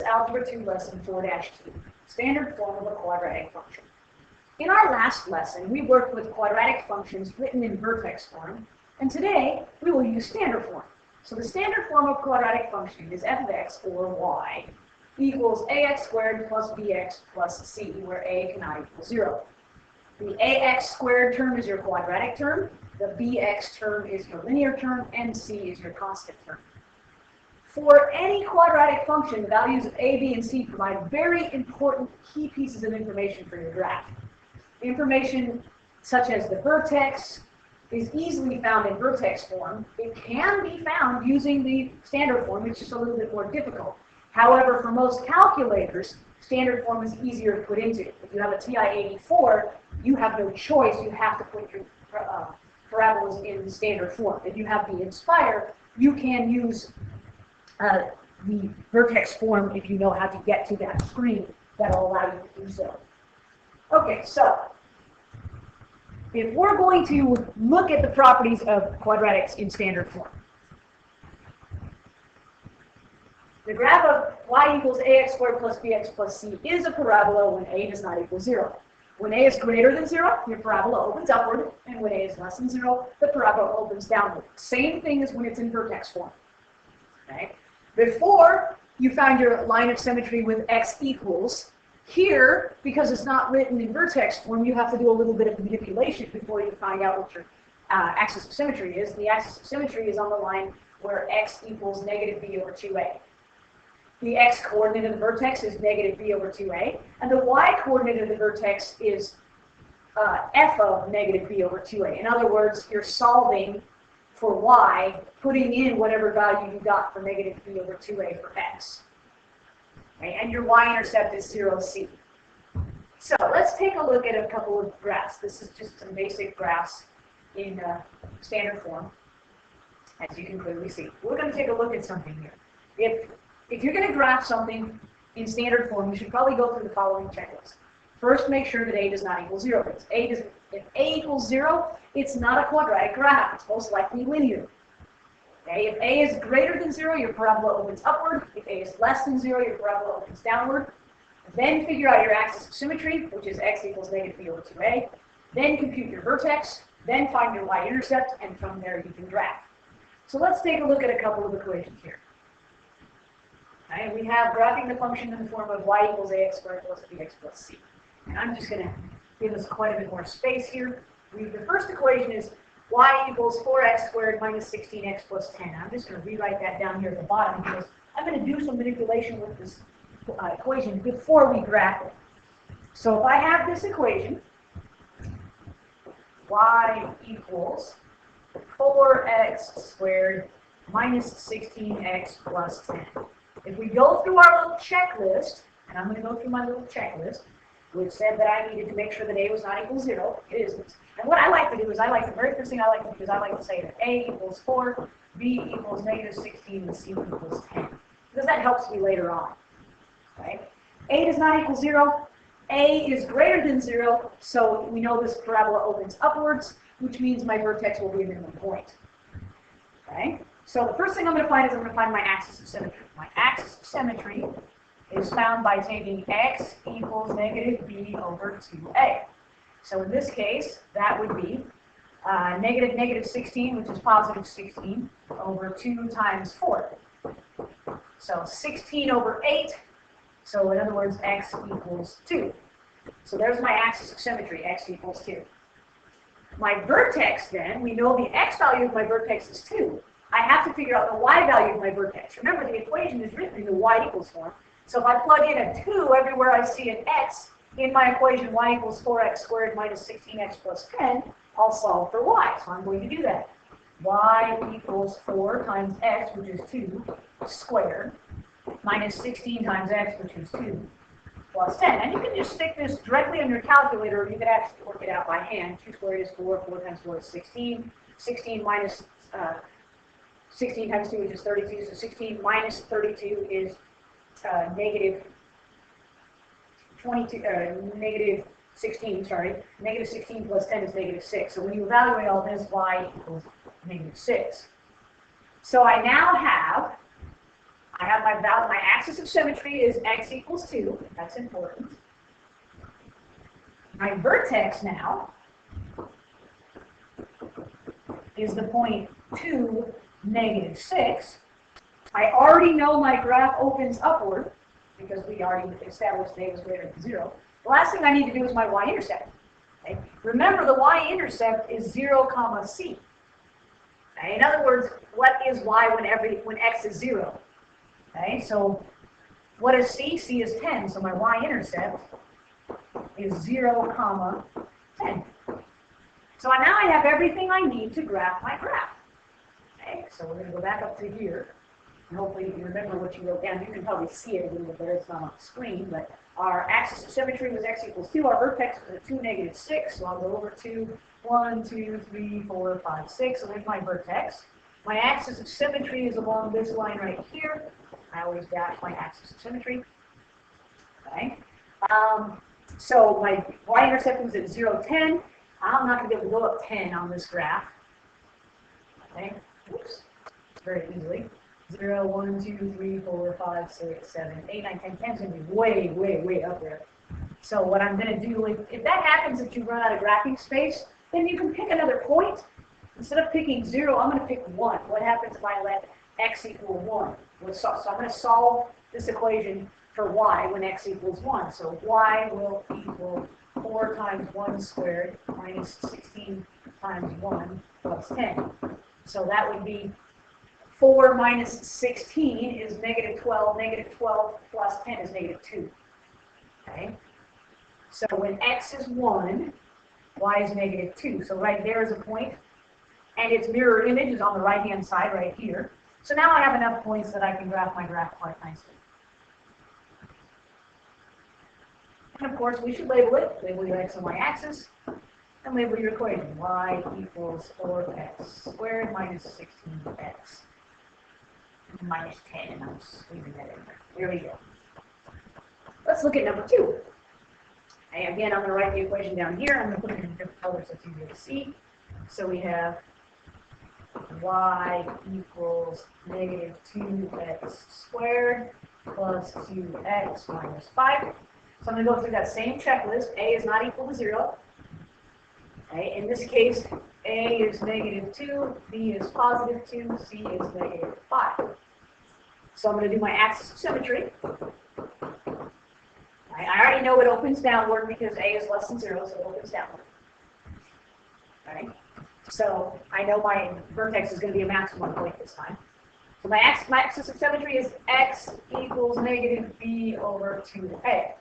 Algebra 2 Lesson 4-2, Standard Form of a Quadratic Function. In our last lesson, we worked with quadratic functions written in vertex form, and today we will use standard form. So the standard form of quadratic function is f of x, or y, equals ax squared plus bx plus c, where a cannot equal 0. The ax squared term is your quadratic term, the bx term is your linear term, and c is your constant term. For any quadratic function, the values of a, b, and c provide very important key pieces of information for your graph. Information such as the vertex is easily found in vertex form. It can be found using the standard form, which is a little bit more difficult. However, for most calculators, standard form is easier to put into. If you have a TI-84, you have no choice. You have to put your parabolas in standard form. If you have the Inspire, you can use the vertex form if you know how to get to that screen that will allow you to do so. Okay, so if we're going to look at the properties of quadratics in standard form, the graph of y equals ax squared plus bx plus c is a parabola when a does not equal 0. When a is greater than 0, your parabola opens upward, and when a is less than 0, the parabola opens downward. Same thing as when it's in vertex form. Okay? Before you found your line of symmetry with x equals, here, because it's not written in vertex form, you have to do a little bit of manipulation before you find out what your axis of symmetry is. The axis of symmetry is on the line where x equals negative b over 2a. The x-coordinate of the vertex is negative b over 2a, and the y-coordinate of the vertex is f of negative b over 2a. In other words, you're solving for y, putting in whatever value you got for negative b over 2a for x. Okay, and your y-intercept is 0c. So let's take a look at a couple of graphs. This is just some basic graphs in standard form, as you can clearly see. We're going to take a look at something here. If you're going to graph something in standard form, you should probably go through the following checklist. First, make sure that a does not equal 0. If a equals 0, it's not a quadratic graph. It's most likely linear. Okay, if a is greater than 0, your parabola opens upward. If a is less than 0, your parabola opens downward. Then figure out your axis of symmetry, which is x equals negative b over 2a. Then compute your vertex. Then find your y-intercept, and from there you can graph. So let's take a look at a couple of equations here. Okay, we have graphing the function in the form of y equals ax squared plus bx plus c. And I'm just going to give us quite a bit more space here. The first equation is y equals 4x squared minus 16x plus 10. I'm just going to rewrite that down here at the bottom because I'm going to do some manipulation with this equation before we graph it. So if I have this equation, y equals 4x squared minus 16x plus 10. If we go through our little checklist, and I'm going to go through my little checklist, which said that I needed to make sure that a was not equal 0. It isn't. And what I like to do is the very first thing I like to do is I like to say that a equals 4, b equals negative 16, and c equals 10. Because that helps me later on. Right? A does not equal 0. A is greater than 0, so we know this parabola opens upwards, which means my vertex will be a minimum point. Okay? So the first thing I'm going to find is I'm going to find my axis of symmetry. My axis of symmetry is found by taking x equals negative b over 2a. So in this case, that would be negative 16, which is positive 16, over 2 times 4. So 16 over 8. So in other words, x equals 2. So there's my axis of symmetry, x equals 2. My vertex then, we know the x value of my vertex is 2. I have to figure out the y value of my vertex. Remember, the equation is written in the y equals form. So if I plug in a 2 everywhere I see an x in my equation y equals 4x squared minus 16x plus 10, I'll solve for y. So I'm going to do that. Y equals 4 times x, which is 2, squared, minus 16 times x, which is 2, plus 10. And you can just stick this directly on your calculator, or you can actually work it out by hand. 2 squared is 4, 4 times 4 is 16. 16 minus 16 times 2, which is 32. So 16 minus 32 is negative 16, sorry. Negative 16 plus 10 is negative 6. So when you evaluate all this, y equals negative 6. So I now have my axis of symmetry is x equals 2. That's important. My vertex now is the point 2, negative 6. I already know my graph opens upward because we already established a was greater than 0. The last thing I need to do is my y-intercept. Okay? Remember, the y-intercept is 0, comma c. Okay? In other words, what is y when x is 0? Okay, so what is c? C is 10, so my y-intercept is 0, comma 10. So now I have everything I need to graph my graph. Okay, so we're going to go back up to here. And hopefully you remember what you wrote down. You can probably see it a little bit better. It's not on the screen, but our axis of symmetry was x equals 2. Our vertex was 2, negative 6. So I'll go over to 1, 2, 3, 4, 5, 6. So there's my vertex. My axis of symmetry is along this line right here. I always dash my axis of symmetry. Okay. So my y-intercept was at 0, 10. I'm not going to be able to go up 10 on this graph. Okay. Oops. Very easily. 0, 1, 2, 3, 4, 5, 6, 7, 8, 9, 10. 10 is going to be way, way, way up there. So what I'm going to do, if that happens that you run out of graphing space, then you can pick another point. Instead of picking 0, I'm going to pick 1. What happens if I let x equal 1? So I'm going to solve this equation for y when x equals 1. So y will equal 4 times 1 squared minus 16 times 1 plus 10. So that would be 4 minus 16 is negative 12. Negative 12 plus 10 is negative 2. Okay? So when x is 1, y is negative 2. So right there is a point, and its mirror image is on the right-hand side right here. So now I have enough points that I can graph my graph quite nicely. And of course, we should label it. Label your x and y axis, and label your equation. Y equals 4x squared minus 16x minus 10. And I'm leaving that in there. There we go. Let's look at number 2. And again, I'm going to write the equation down here. I'm going to put it in different colors so it's easier to see. So we have y equals negative 2x squared plus 2x minus 5. So I'm going to go through that same checklist. A is not equal to 0. Okay, in this case, A is negative 2, B is positive 2, C is negative 5. So I'm going to do my axis of symmetry. I already know it opens downward because A is less than 0, so it opens downward. Okay. So I know my vertex is going to be a maximum point this time. So my axis of symmetry is x equals negative b over 2a.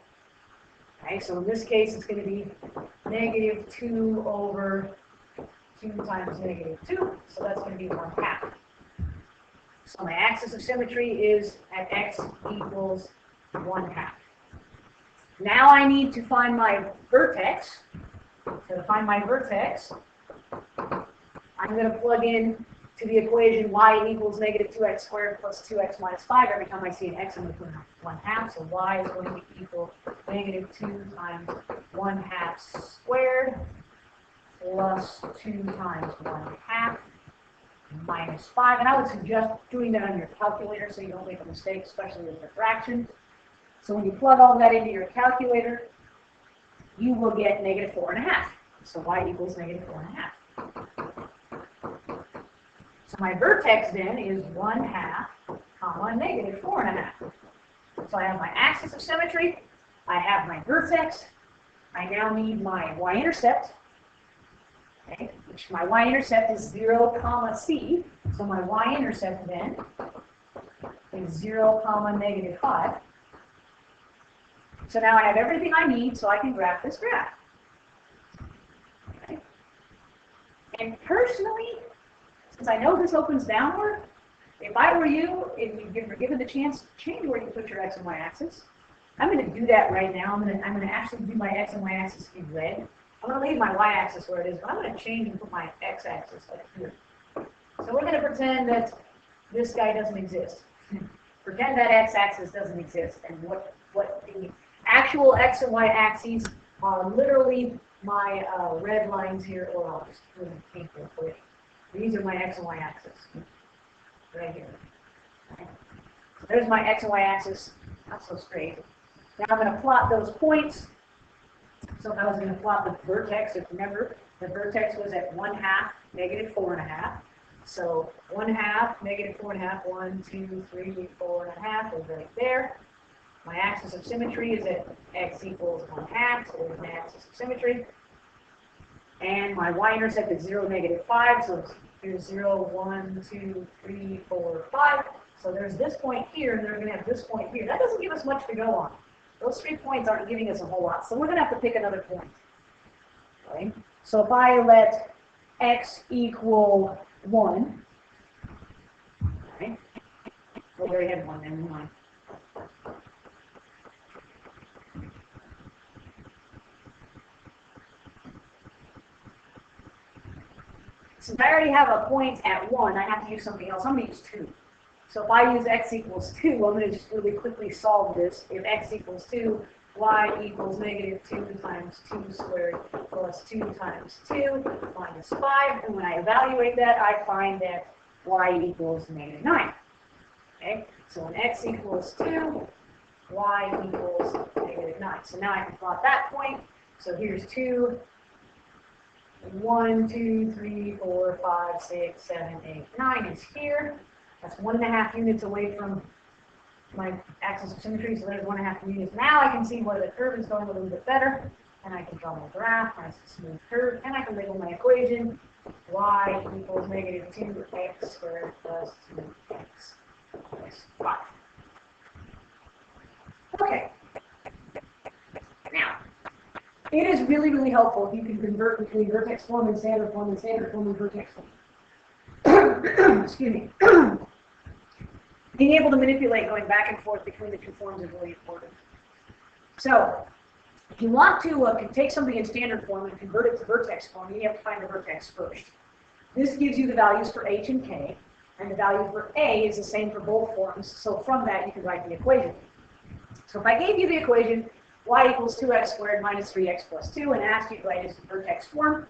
Okay, so in this case, it's going to be negative 2 over 2 times negative 2. So that's going to be 1/2. So my axis of symmetry is at x equals 1/2. Now I need to find my vertex. To find my vertex, I'm going to plug in to the equation y equals negative 2x squared plus 2x minus 5. Every time I see an x, I'm going to put 1/2. So y is going to equal negative 2 times 1/2 squared plus 2 times 1/2 minus 5. And I would suggest doing that on your calculator so you don't make a mistake, especially with the fractions. So when you plug all that into your calculator, you will get negative 4.5. So y equals negative 4.5. So my vertex then is 1/2, comma, negative 4.5. So I have my axis of symmetry, I have my vertex, I now need my y-intercept, okay, which my y-intercept is 0, comma, c. So my y-intercept then is 0, comma, negative 5. So now I have everything I need so I can graph this graph. Okay. And personally, since I know this opens downward, if I were you, if you were given the chance to change where you put your x and y axis, I'm going to do that right now. I'm going to actually do my x and y axis in red. I'm going to leave my y axis where it is, but I'm going to change and put my x axis like here. So we're going to pretend that this guy doesn't exist. Pretend that x axis doesn't exist, and what the actual x and y axes are literally my red lines here, or I'll just put them pink real quick. These are my x and y axis, right here. Okay. So there's my x and y axis, not so straight. Now I'm going to plot those points. So if I was going to plot the vertex, if remember, the vertex was at 1/2, negative 4.5. So 1/2, negative 4.5, 1, 2, 3, 4.5 is right there. My axis of symmetry is at x equals 1/2, so there's my axis of symmetry. And my y-intercept is 0, negative 5, so here's 0, 1, 2, 3, 4, 5. So there's this point here, and then we're going to have this point here. That doesn't give us much to go on. Those 3 points aren't giving us a whole lot, so we're going to have to pick another point. Okay? So if I let x equal 1, okay? Well, we already had 1, then 1. Since I already have a point at 1, I have to use something else. I'm going to use 2. So if I use x equals 2, I'm going to just really quickly solve this. If x equals 2, y equals negative 2 times 2 squared plus 2 times 2 minus 5. And when I evaluate that, I find that y equals negative 9. Okay? So when x equals 2, y equals negative 9. So now I can plot that point. So here's 2. 1, 2, 3, 4, 5, 6, 7, 8, 9 is here. That's 1.5 units away from my axis of symmetry, so there's 1.5 units. Now I can see where the curve is going a little bit better, and I can draw my graph, my smooth curve, and I can label my equation. Y equals negative 2x squared plus 2x plus 5. Okay. Now, it is really, really helpful if you can convert between vertex form and standard form and vertex form. Excuse me. Being able to manipulate going back and forth between the two forms is really important. So, if you want to take something in standard form and convert it to vertex form, you have to find the vertex first. This gives you the values for h and k, and the value for a is the same for both forms, so from that you can write the equation. So if I gave you the equation, y equals 2x squared minus 3x plus 2, and asked you to write it in vertex form,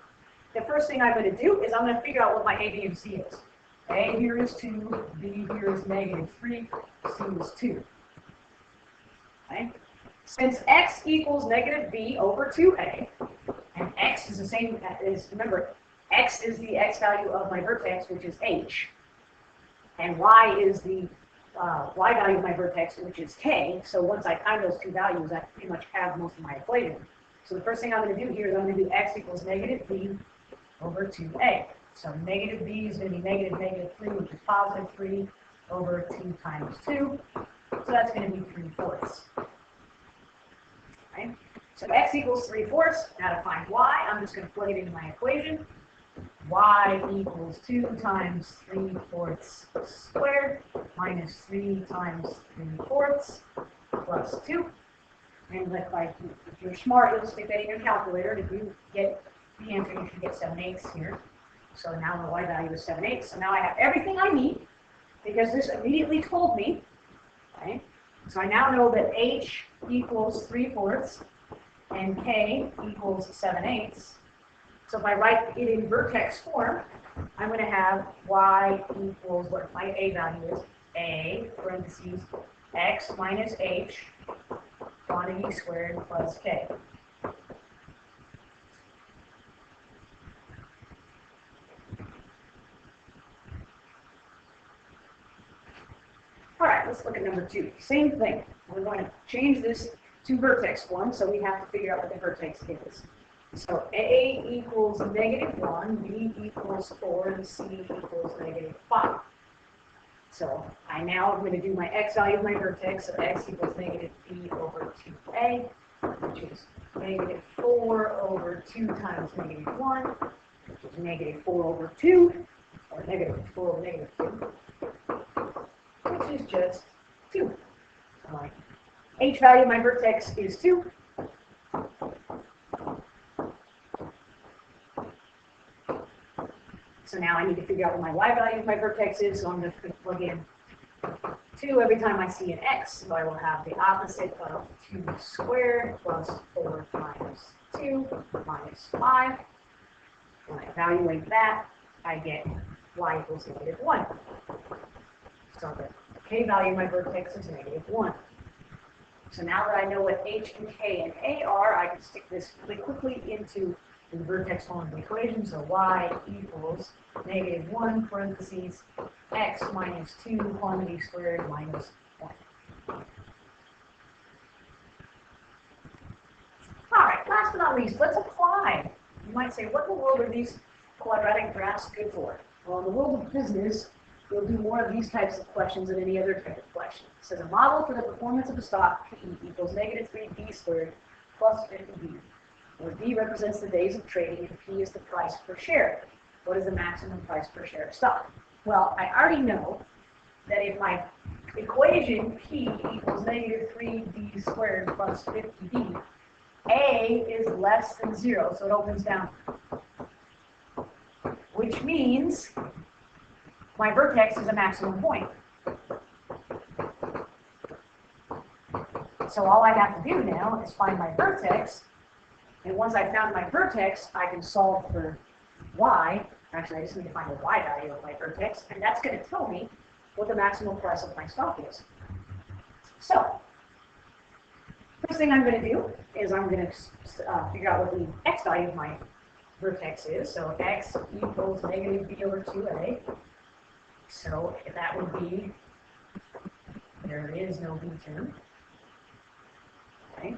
the first thing I'm going to do is I'm going to figure out what my a, b, and c is. A here is 2, b here is negative 3, c is 2. Okay? Since x equals negative b over 2a, and x is the same as, remember, x is the x value of my vertex, which is h, and y is the y value of my vertex, which is k. So once I find those two values, I pretty much have most of my equation. So the first thing I'm going to do here is I'm going to do x equals negative b over 2a. So negative b is going to be negative 3, which is positive 3 over 2 times 2. So that's going to be 3/4. Okay? So x equals 3/4. Now to find y, I'm just going to plug it into my equation. Y equals 2 times 3/4 squared minus 3 times 3/4 plus 2. And if you're smart, you'll stick that in your calculator. And if you get the answer, you should get 7/8 here. So now the y value is 7/8. So now I have everything I need because this immediately told me. Okay? So I now know that h equals 3/4 and k equals 7/8. So if I write it in vertex form, I'm going to have y equals what my a value is, a parentheses x minus h quantity squared plus k. All right, let's look at number 2. Same thing. We're going to change this to vertex form, so we have to figure out what the vertex is. So a equals negative 1, b equals 4, and c equals negative 5. So I now am going to do my x value of my vertex, so x equals negative b over 2a, which is negative 4 over 2 times negative 1, which is negative 4 over 2, or negative 4 over negative 2, which is just 2. So my h value of my vertex is 2. So now I need to figure out what my y value of my vertex is, so I'm just going to plug in 2 every time I see an x. So I will have the opposite of 2 squared plus 4 times 2 minus 5. When I evaluate that, I get y equals negative 1. So the K value of my vertex is -1. So now that I know what H and K and A are, I can stick this really quickly into the vertex form of the equation. So y equals -1 parentheses x minus 2 quantity squared minus 1. All right, last but not least, let's apply. You might say, what in the world are these quadratic graphs good for? Well, in the world of business, you'll do more of these types of questions than any other type of question. It says a model for the performance of a stock P equals -3B squared plus 50B, where B represents the days of trading and P is the price per share. What is the maximum price per share of stock? Well, I already know that if my equation P equals -3B squared plus 50B, A is less than 0, so it opens down. Which means my vertex is a maximum point. So all I have to do now is find my vertex, and once I've found my vertex, I can solve for y. Actually, I just need to find the y value of my vertex, and that's going to tell me what the maximum price of my stock is. So, first thing I'm going to do is I'm going to figure out what the x value of my vertex is. So x equals -b over 2a. So that would be, there is no b term. Okay.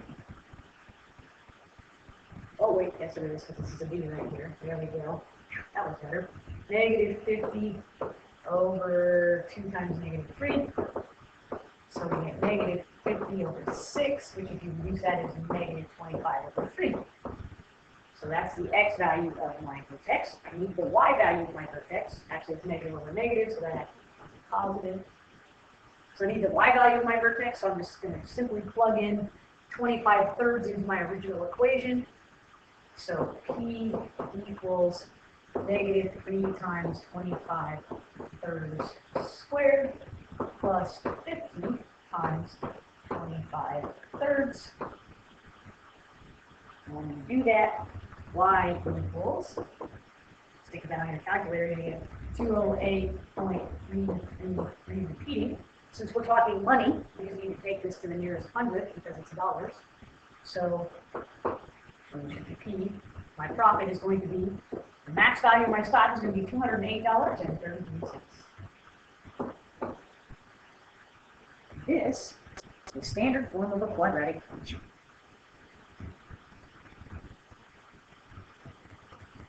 Oh wait, yes it is, because this is a b right here. There we go. That was better. -50 over 2 times -3. So we get -50 over 6, which if you reduce that is -25 over 3. So that's the x value of my vertex. I need the y value of my vertex. Actually, it's negative over negative, so that has to be positive. So I need the y value of my vertex, so I'm just going to simply plug in 25/3 into my original equation. So P equals -3 times 25/3 squared plus 50 times 25/3. And when you do that, y equals, stick that on your calculator, you're going to get 208.333 repeating. Since we're talking money, we just need to take this to the nearest hundredth because it's dollars. So, P, my profit is going to be, the max value of my stock is going to be $208.33. This is the standard form of a quadratic function.